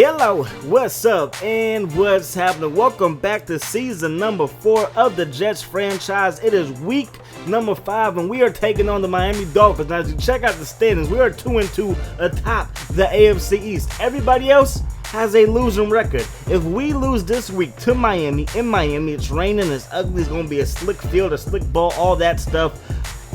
Hello, what's up and what's happening? Welcome back to season number 4 of the Jets franchise. It is week number 5 and we are taking on the Miami Dolphins. Now as you check out the standings, we are 2-2 atop the AFC East. Everybody else has a losing record. If we lose this week to Miami, in Miami, it's raining, it's ugly, it's going to be a slick field, a slick ball, all that stuff.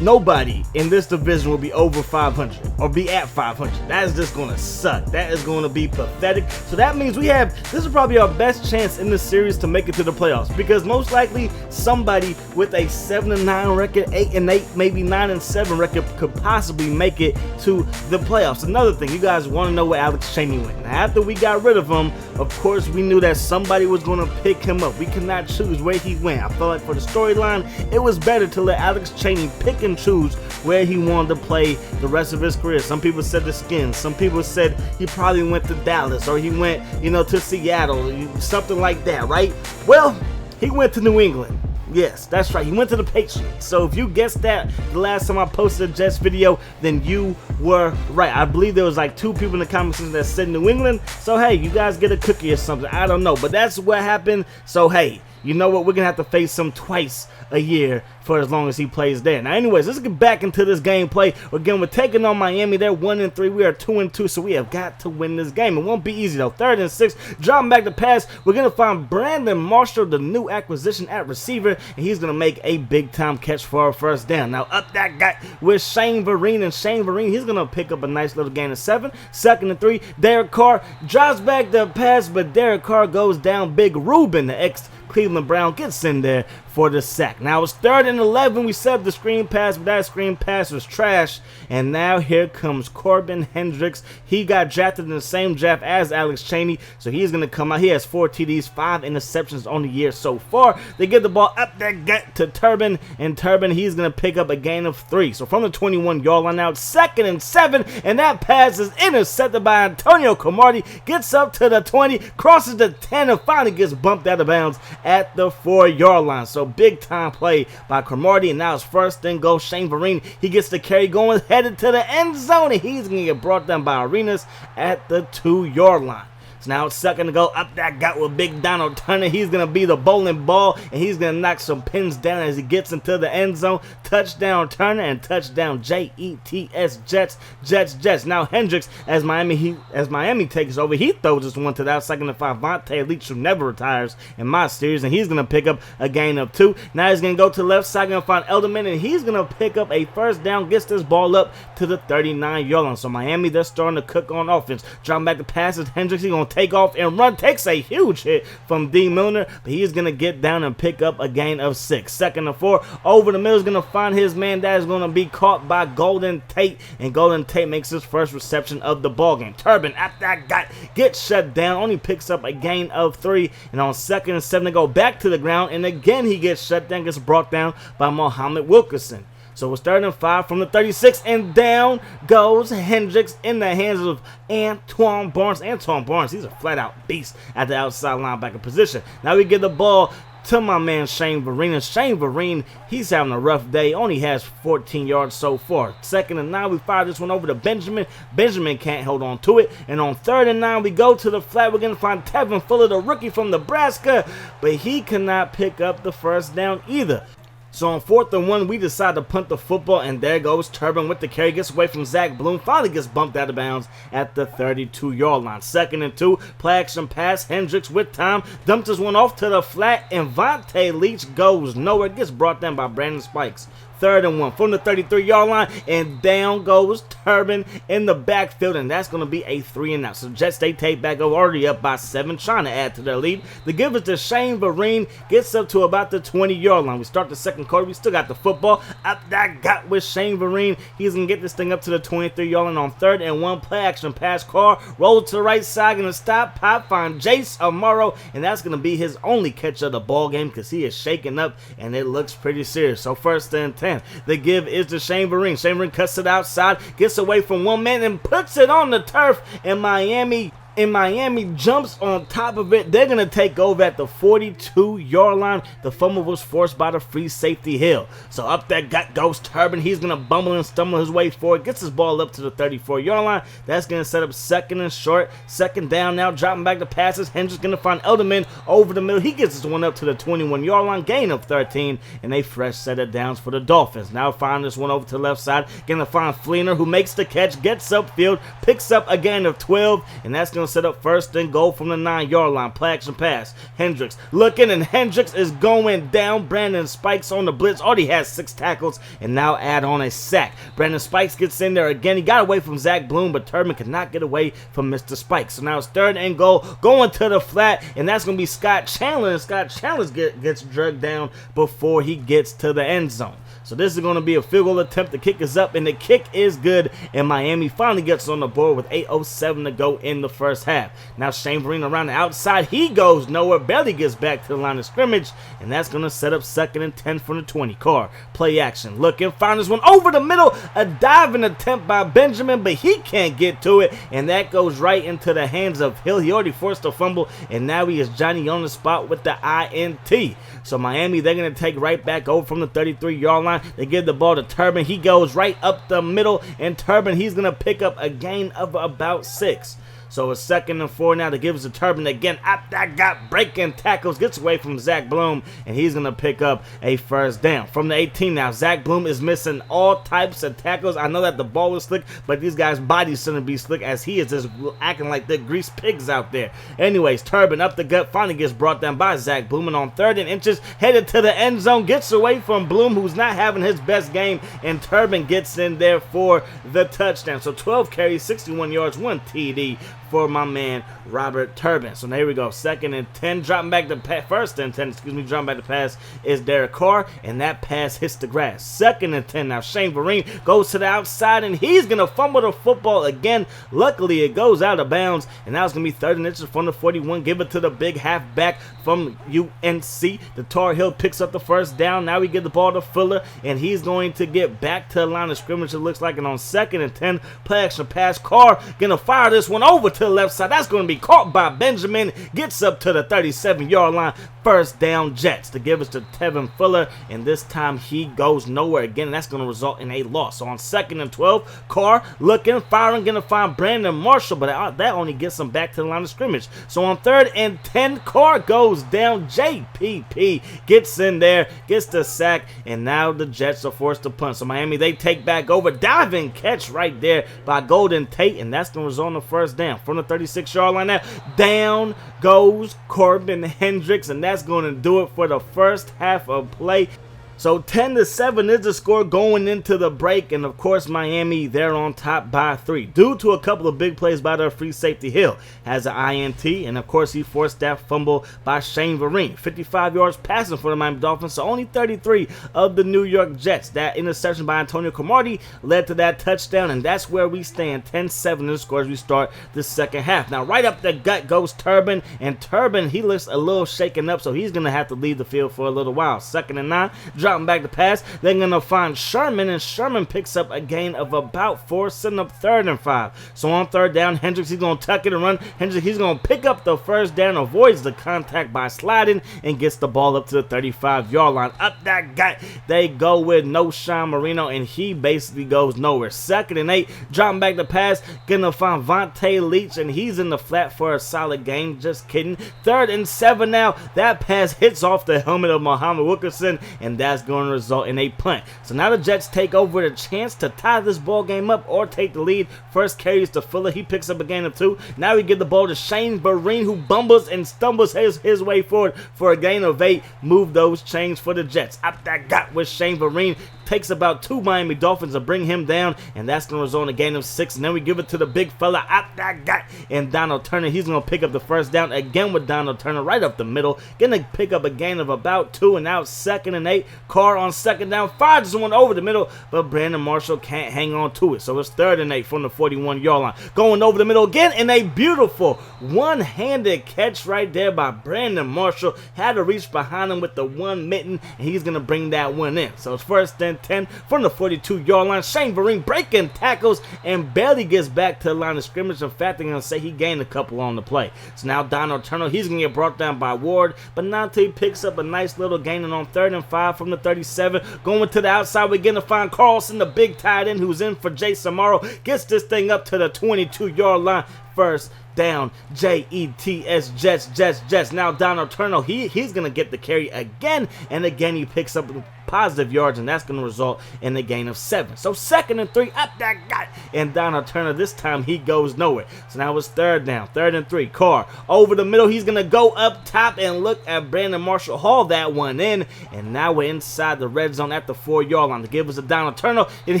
Nobody in this division will be over 500 or be at 500. That is just going to suck. That is going to be pathetic. So that means this is probably our best chance in this series to make it to the playoffs, because most likely somebody with a 7-9 record, 8-8, maybe 9-7 record could possibly make it to the playoffs. Another thing, you guys want to know where Alex Cheney went. Now, after we got rid of him, of course, we knew that somebody was going to pick him up. We could not choose where he went. I felt like for the storyline, it was better to let Alex Cheney pick and choose where he wanted to play the rest of his career. Some people said the Skins. Some people said he probably went to Dallas, or he went, to Seattle, something like that, right? Well, he went to New England. Yes, that's right. He went to the Patriots. So if you guessed that the last time I posted a Jets video, then you were right. I believe there was like 2 people in the comment section that said New England. So hey, you guys get a cookie or something. I don't know, but that's what happened. So hey, you know what? We're going to have to face him twice a year for as long as he plays there. Now anyways, let's get back into this gameplay. Again, we're taking on Miami. They're 1-3. We are 2-2, so we have got to win this game. It won't be easy though. 3rd and 6, dropping back the pass. We're going to find Brandon Marshall, the new acquisition at receiver, and he's going to make a big time catch for our first down. Now up that guy with Shane Vereen, and Shane Vereen, he's going to pick up a nice little gain of 7. 2nd and 3, Derek Carr drops back the pass, but Derek Carr goes down. Big Ruben, the ex-Cleveland Brown, gets in there for the sack. Now it's 3rd and 11. We set up the screen pass, but that screen pass was trash. And now here comes Corbin Hendricks. He got drafted in the same draft as Alex Cheney, so he's going to come out. He has 4 TDs, 5 interceptions on the year so far. They get the ball up that gut to Turbin, and Turbin, he's going to pick up a gain of 3. So from the 21-yard line now, 2nd and 7, and that pass is intercepted by Antonio Cromartie. Gets up to the 20, crosses the 10, and finally gets bumped out of bounds at the 4-yard line. So big time play by Cromartie, and now it's 1st and goal. Shane Vereen, he gets the carry going, headed to the end zone, and he's going to get brought down by Arenas at the 2-yard line. So now it's 2nd to go. Up that gut with Big Donald Turner. He's going to be the bowling ball, and he's going to knock some pins down as he gets into the end zone. Touchdown Turner and touchdown Jets, Jets. Now Hendricks, as Miami takes over, he throws this one to the outside to find Vontae Leach, who never retires in my series, and he's going to pick up a gain of 2. Now he's going to go to the left side, going to find Elderman, and he's going to pick up a first down, gets this ball up to the 39-yard line. So Miami, they're starting to cook on offense. Dropping back the passes, Hendricks, he's going to take off and run, takes a huge hit from D. Milner, but he's going to get down and pick up a gain of 6. 2nd and 4, over the middle is going to find his man. That is going to be caught by Golden Tate, and Golden Tate makes his first reception of the ball game. Turbin at that guy gets shut down, only picks up a gain of 3, and on 2nd and 7 to go back to the ground, and again he gets shut down, gets brought down by Muhammad Wilkerson. So it's 3rd and 5 from the 36, and down goes Hendricks in the hands of Antoine Barnes. Antoine Barnes, he's a flat-out beast at the outside linebacker position. Now we get the ball to my man Shane Vereen. And Shane Vereen, he's having a rough day. Only has 14 yards so far. 2nd and 9, we fire this one over to Benjamin. Benjamin can't hold on to it. And on 3rd and 9, we go to the flat. We're going to find Tevin Fuller, the rookie from Nebraska, but he cannot pick up the first down either. So on 4th and 1, we decide to punt the football, and there goes Turbin with the carry, gets away from Zach Bloom, finally gets bumped out of bounds at the 32-yard line. 2nd and 2, play action pass, Hendricks with time, dumps this one off to the flat, and Vontae Leach goes nowhere, gets brought down by Brandon Spikes. 3rd and 1 from the 33-yard line, and down goes Turbin in the backfield, and that's going to be a 3 and out. So Jets, they take back over, already up by 7, trying to add to their lead. The give is to Shane Vereen, gets up to about the 20-yard line. We start the 2nd quarter, we still got the football. Up that gut with Shane Vereen, he's going to get this thing up to the 23-yard line on 3rd and 1, play action pass, Carr rolls to the right side, going to stop, pop, find Jace Amaro, and that's going to be his only catch of the ball game, because he is shaking up, and it looks pretty serious. So 1st and 10. The give is to Shane Vereen. Shane Vereen cuts it outside, gets away from one man, and puts it on the turf, and Miami and Miami jumps on top of it. They're going to take over at the 42-yard line. The fumble was forced by the free safety Hill. So up that gut goes Turbin. He's going to bumble and stumble his way forward. Gets his ball up to the 34-yard line. That's going to set up second and short. Second down now. Dropping back the passes. Hendricks going to find Elderman over the middle. He gets his one up to the 21-yard line. Gain of 13. And a fresh set of downs for the Dolphins. Now find this one over to the left side. Going to find Fleener, who makes the catch. Gets upfield. Picks up a gain of 12. And that's going to set up first and goal from the 9-yard line. Play action pass. Hendricks looking, and Hendricks is going down. Brandon Spikes on the blitz. Already has 6 tackles, and now add on a sack. Brandon Spikes gets in there again. He got away from Zach Bloom, but Turbin could not get away from Mr. Spikes. So now it's third and goal, going to the flat, and that's going to be Scott Chandler. And Scott Chandler gets dragged down before he gets to the end zone. So this is going to be a field goal attempt. The kick is up, and the kick is good, and Miami finally gets on the board with 8:07 to go in the first half. Now Shane Vereen around the outside. He goes nowhere, barely gets back to the line of scrimmage, and that's going to set up second and 10 from the 20. Carr, play action, looking, found this one over the middle. A diving attempt by Benjamin, but he can't get to it, and that goes right into the hands of Hill. He already forced a fumble, and now he is Johnny on the spot with the INT. So Miami, they're going to take right back over from the 33-yard line. They give the ball to Turbin. He goes right up the middle, and Turbin, he's going to pick up a gain of about 6. So it's second and 4 now to give us a Turbin again. That got breaking tackles, gets away from Zach Bloom, and he's going to pick up a first down. From the 18 now, Zach Bloom is missing all types of tackles. I know that the ball was slick, but these guys' bodies shouldn't be slick, as he is just acting like they're greased pigs out there. Anyways, Turbin up the gut, finally gets brought down by Zach Bloom, and on 3rd and inches, headed to the end zone, gets away from Bloom, who's not having his best game, and Turbin gets in there for the touchdown. So 12 carries, 61 yards, 1 TD for my man Robert Turbin. So there we go, second and 10, dropping back the first and 10, dropping back the pass is Derek Carr, and that pass hits the grass. Second and 10 now, Shane Vereen goes to the outside, and he's gonna fumble the football again. Luckily it goes out of bounds, and now it's gonna be 3rd and inches from the 41. Give it to the big halfback from UNC. The Tar Heel picks up the first down. Now we get the ball to Fuller, and he's going to get back to the line of scrimmage, it looks like. And on 2nd and 10, play action pass. Carr gonna fire this one over to the left side. That's going to be caught by Benjamin. Gets up to the 37-yard line. First down, Jets, to give us to Tevin Fuller, and this time he goes nowhere again, and that's going to result in a loss. So on 2nd and 12, Carr looking, firing, going to find Brandon Marshall, but that only gets him back to the line of scrimmage. So on 3rd and 10, Carr goes down. JPP gets in there, gets the sack, and now the Jets are forced to punt. So Miami, they take back over. Diving catch right there by Golden Tate, and that's going to result in the first down. From the 36-yard line now, down goes Corbin Hendricks, and that's going to do it for the first half of play. So 10-7 is the score going into the break, and of course Miami, they're on top by 3 due to a couple of big plays by their free safety. Hill has an INT, and of course he forced that fumble by Shane Vereen. 55 yards passing for the Miami Dolphins, so only 33 of the New York Jets. That interception by Antonio Cromartie led to that touchdown, and that's where we stand. 10-7 in the score as we start the second half. Now right up the gut goes Turbin, and Turbin, he looks a little shaken up, so he's going to have to leave the field for a little while. 2nd and 9. Dropping back the pass, they're going to find Sherman, and Sherman picks up a gain of about 4, setting up 3rd and 5. So on 3rd down, Hendricks, he's going to tuck it and run. Hendricks, he's going to pick up the first down, avoids the contact by sliding, and gets the ball up to the 35-yard line. Up that gut, they go with no Sean Marino, and he basically goes nowhere. 2nd and 8, dropping back the pass, going to find Vontae Leach, and he's in the flat for a solid gain. Just kidding. 3rd and 7 now, that pass hits off the helmet of Muhammad Wilkerson, and that's going to result in a punt. So now the Jets take over the chance to tie this ball game up or take the lead. First carries to Fuller. He picks up a gain of 2. Now we give the ball to Shane Vereen, who bumbles and stumbles his way forward for a gain of 8. Move those chains for the Jets. Up that gut with Shane Vereen. Takes about 2 Miami Dolphins to bring him down, and that's going to result in a gain of 6. And then we give it to the big fella out that gut, and Donald Turner. He's going to pick up the first down again with Donald Turner right up the middle. Going to pick up a gain of about 2, and now 2nd and 8. Carr on 2nd down, fires one over the middle, but Brandon Marshall can't hang on to it. So it's 3rd and 8 from the 41-yard line. Going over the middle again, and a beautiful one-handed catch right there by Brandon Marshall. Had to reach behind him with the one mitten, and he's going to bring that one in. So it's 1st and and 10 from the 42-yard line. Shane Vereen breaking tackles and barely gets back to the line of scrimmage. In fact, they're going to say he gained a couple on the play. So now Donald Turner, he's going to get brought down by Ward, but not until he picks up a nice little gain on 3rd and 5 from the 37. Going to the outside, we're going to find Carlson, the big tight end who's in for Jason Morrow. Gets this thing up to the 22-yard line. First down, Jets, Jets. Now Donald Turner, he's going to get the carry again, and again he picks up positive yards, and that's going to result in a gain of 7. So 2nd and 3, up that guy, and Donald Turner, this time he goes nowhere. So now it's 3rd down, 3rd and 3. Carr over the middle, he's going to go up top and look at Brandon Marshall, haul that one in, and now we're inside the red zone at the 4-yard line to give us a Donald Turner, and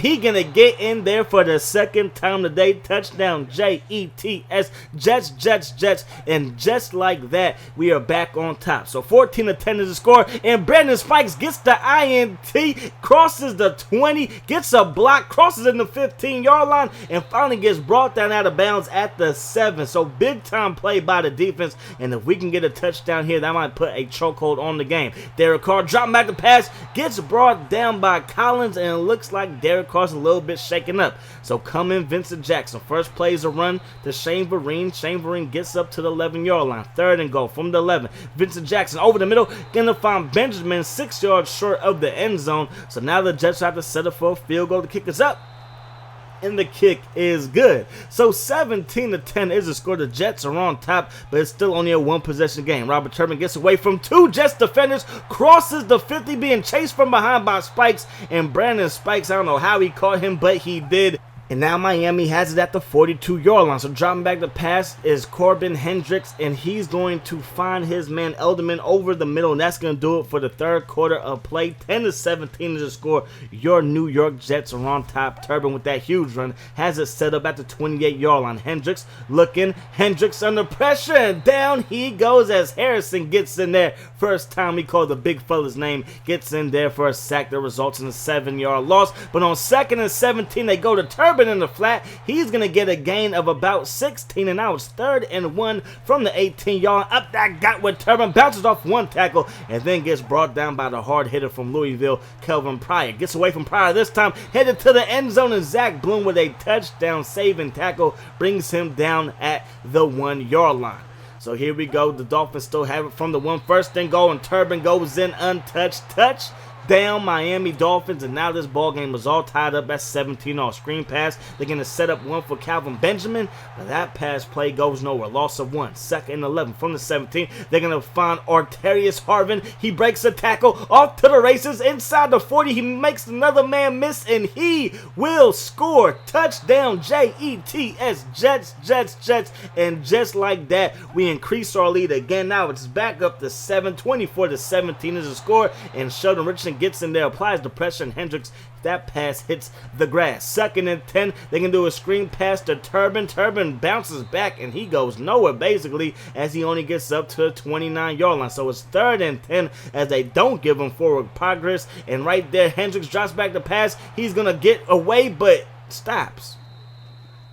he's going to get in there for the 2nd time today. Touchdown, Jets, Jets, and just like that, we are back on top. So 14-10 is the score, and Brandon Spikes gets the INT, crosses the 20, gets a block, crosses in the 15-yard line, and finally gets brought down out of bounds at the 7. So big time play by the defense, and if we can get a touchdown here, that might put a chokehold on the game. Derek Carr dropping back the pass, gets brought down by Collins, and it looks like Derek Carr's a little bit shaken up. So come in Vincent Jackson. First play is a run to Shane Vereen. Shane Vereen gets up to the 11-yard line. 3rd and goal from the 11. Vincent Jackson over the middle, gonna find Benjamin 6 yards short of the end zone. So now the Jets have to set up for a field goal to kick us up, and the kick is good. So 17-10 is the score. The Jets are on top, but it's still only a 1-possession game. Robert Turbin gets away from 2 Jets defenders, crosses the 50, being chased from behind by Spikes, and Brandon Spikes, I don't know how he caught him, but he did. And now Miami has it at the 42-yard line. So dropping back the pass is Corbin Hendricks, and he's going to find his man Elderman over the middle, and that's going to do it for the 3rd quarter of play. 10-17 is the score. Your New York Jets are on top. Turbin with that huge run has it set up at the 28-yard line. Hendricks looking. Hendricks under pressure, and down he goes as Harrison gets in there. First time we call the big fella's name. Gets in there for a sack that results in a 7-yard loss. But on 2nd and 17, they go to Turbin in the flat. He's going to get a gain of about 16, and now it's 3rd and 1 from the 18-yard. Up that got with Turbin, bounces off 1 tackle, and then gets brought down by the hard hitter from Louisville, Kelvin Pryor. Gets away from Pryor this time, headed to the end zone, and Zach Bloom with a touchdown saving tackle brings him down at the 1-yard line. So here we go. The Dolphins still have it from the 1. 1st and goal, and Turbin goes in untouched. Down Miami Dolphins, and now this ball game is all tied up at 17 off. Screen pass, they're going to set up one for Calvin Benjamin, but that pass play goes nowhere. Loss of 1. 2nd and 11 from the 17. They're going to find Artarius Harvin. He breaks a tackle off to the races inside the 40. He makes another man miss, and he will score. Touchdown, Jets, Jets, and just like that, we increase our lead again. Now it's back up to 7. 24-17 is the score, and Sheldon Richardson gets in there, applies the pressure, and Hendricks, that pass hits the grass. 2nd and 10, they can do a screen pass to Turbin. Turbin bounces back, and he goes nowhere basically, as he only gets up to the 29-yard line. So it's 3rd and 10 as they don't give him forward progress, and right there Hendricks drops back the pass. He's gonna get away, but stops.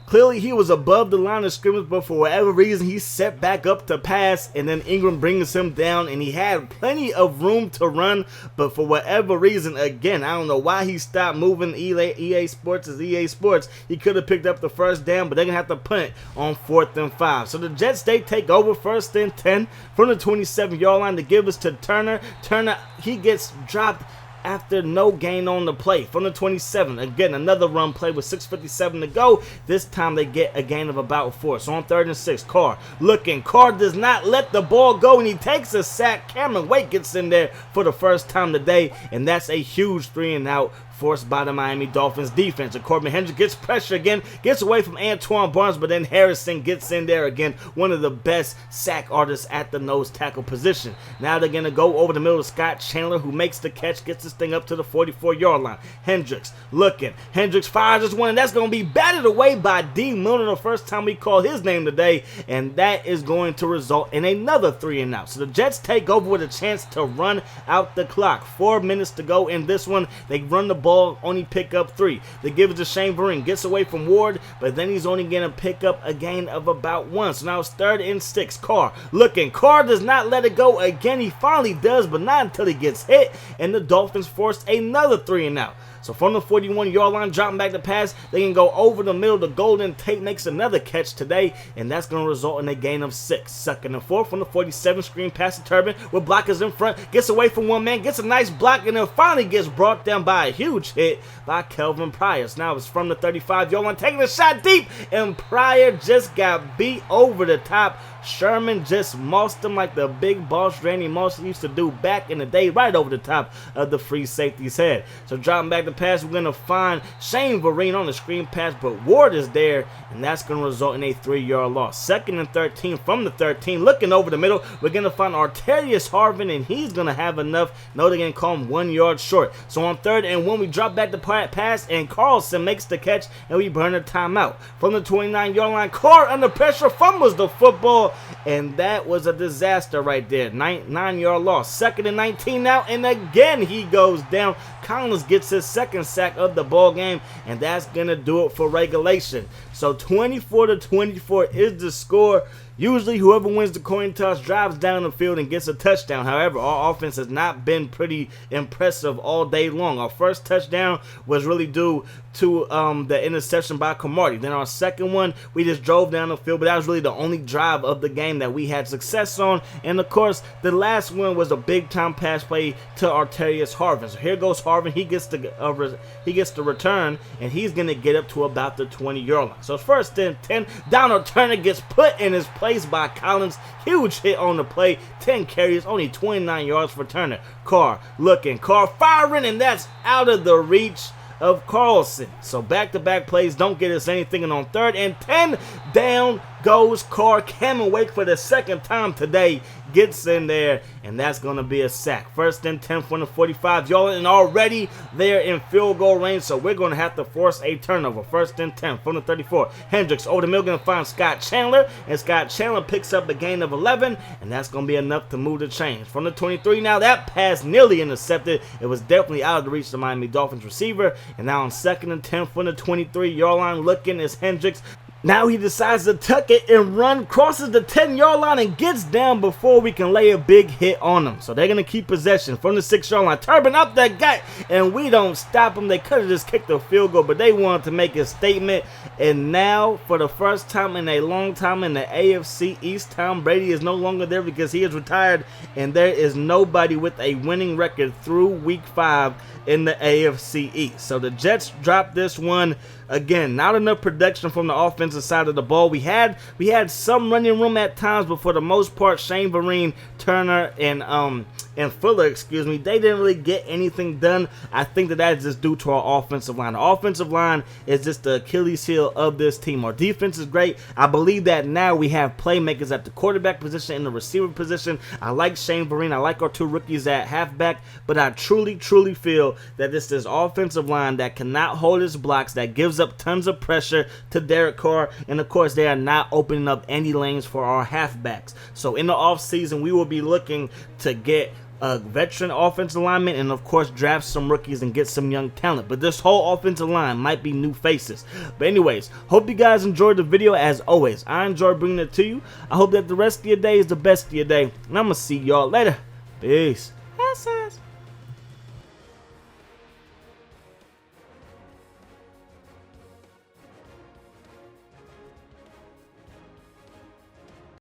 Clearly, he was above the line of scrimmage, but for whatever reason, he set back up to pass, and then Ingram brings him down, and he had plenty of room to run, but for whatever reason, again, I don't know why he stopped moving. EA Sports is EA Sports. He could have picked up the 1st down, but they're going to have to punt on 4th and 5. So the Jets, they take over 1st and 10 from the 27-yard line to give us to Turner. Turner, he gets dropped after no gain on the play from the 27. Again, another run play with 6:57 to go. This time they get a gain of about 4. So on 3rd and 6, Carr looking. Carr does not let the ball go, and he takes a sack. Cameron Wake gets in there for the 1st time today, and that's a huge 3-and-out forced by the Miami Dolphins defense. And Corbin Hendricks gets pressure again, gets away from Antoine Barnes, but then Harrison gets in there again, one of the best sack artists at the nose tackle position. Now they're going to go over the middle of Scott Chandler, who makes the catch, gets this thing up to the 44-yard line. Hendricks looking. Hendricks fires this one, and that's going to be batted away by D. Milner, the 1st time we call his name today, and that is going to result in another 3-and-out. So the Jets take over with a chance to run out the clock. 4 minutes to go in this one. They run the ball, only pick up 3. They give it to Shane Vereen, gets away from Ward, but then he's only going to pick up a gain of about 1. So now it's 3rd and 6. Carr looking. Carr does not let it go again. He finally does, but not until he gets hit, and the Dolphins force another 3-and-out. So from the 41-yard line, dropping back the pass, they can go over the middle. The Golden Tate makes another catch today, and that's going to result in a gain of 6. 2nd and 4 from the 47, screen pass to Turbin with blockers in front, gets away from one man, gets a nice block, and then finally gets brought down by a huge hit by Kelvin Pryor. So now it's from the 35-yard line, taking a shot deep, and Pryor just got beat over the top. Sherman just mossed him like the big boss Randy Moss used to do back in the day, right over the top of the free safety's head. So dropping back the pass, we're going to find Shane Vereen on the screen pass, but Ward is there, and that's going to result in a 3-yard loss. 2nd and 13 from the 13, looking over the middle, we're going to find Arterius Harvin, and he's going to have enough. No, they're going to call him 1 yard short. So on 3rd and 1, we drop back the pass, and Carlson makes the catch, and we burn a timeout. From the 29-yard line, Carr under pressure fumbles the football, and that was a disaster right there. 9-yard loss. 2nd and 19 now, and again he goes down. Collins gets his 2nd sack of the ball game, and that's going to do it for regulation. So 24-24 is the score. Usually whoever wins the coin toss drives down the field and gets a touchdown. However, our offense has not been pretty impressive all day long. Our first touchdown was really due to the interception by Camardi. Then our second one, we just drove down the field, but that was really the only drive of the game that we had success on. And of course, the last one was a big-time pass play to Arterius Harvin. So here goes Harvin. He gets the return, and he's going to get up to about the 20-yard line. So it's 1st and 10. Donald Turner gets put in his place by Collins. Huge hit on the play. 10 carries, only 29 yards for Turner. Carr looking, Carr firing, and that's out of the reach of Carlson. So back-to-back plays don't get us anything. And on 3rd and 10, down goes Carr. Cameron Wake for the 2nd time today gets in there, and that's going to be a sack. 1st and 10 from the 45-yard line, and already they're in field goal range, so we're going to have to force a turnover. 1st and 10 from the 34. Hendricks over the middle, going to find Scott Chandler, and Scott Chandler picks up a gain of 11, and that's going to be enough to move the chains. From the 23 now, that pass nearly intercepted. It was definitely out of the reach of the Miami Dolphins receiver, and now on 2nd and 10 from the 23-yard line, looking is Hendricks. Now he decides to tuck it and run, crosses the 10-yard line, and gets down before we can lay a big hit on him. So they're going to keep possession from the 6-yard line. Turbin up that guy, and we don't stop them. They could have just kicked the field goal, but they wanted to make a statement. And now, for the first time in a long time in the AFC East, Tom Brady is no longer there because he is retired, and there is nobody with a winning record through Week 5 in the AFC East. So the Jets dropped this one. Again, not enough production from the offensive side of the ball. We had some running room at times, but for the most part, Shane Vereen, Turner, and Fuller, they didn't really get anything done. I think that is just due to our offensive line. The offensive line is just the Achilles heel of this team. Our defense is great. I believe that now we have playmakers at the quarterback position and the receiver position. I like Shane Vereen. I like our 2 rookies at halfback, but I truly feel that this offensive line that cannot hold its blocks, that gives up tons of pressure to Derek Carr, and of course they are not opening up any lanes for our halfbacks. So in the offseason, we will be looking to get a veteran offensive lineman and of course draft some rookies and get some young talent. But this whole offensive line might be new faces. But anyways, hope you guys enjoyed the video. As always, I enjoyed bringing it to you. I hope that the rest of your day is the best of your day, and I'm gonna see y'all later. Peace.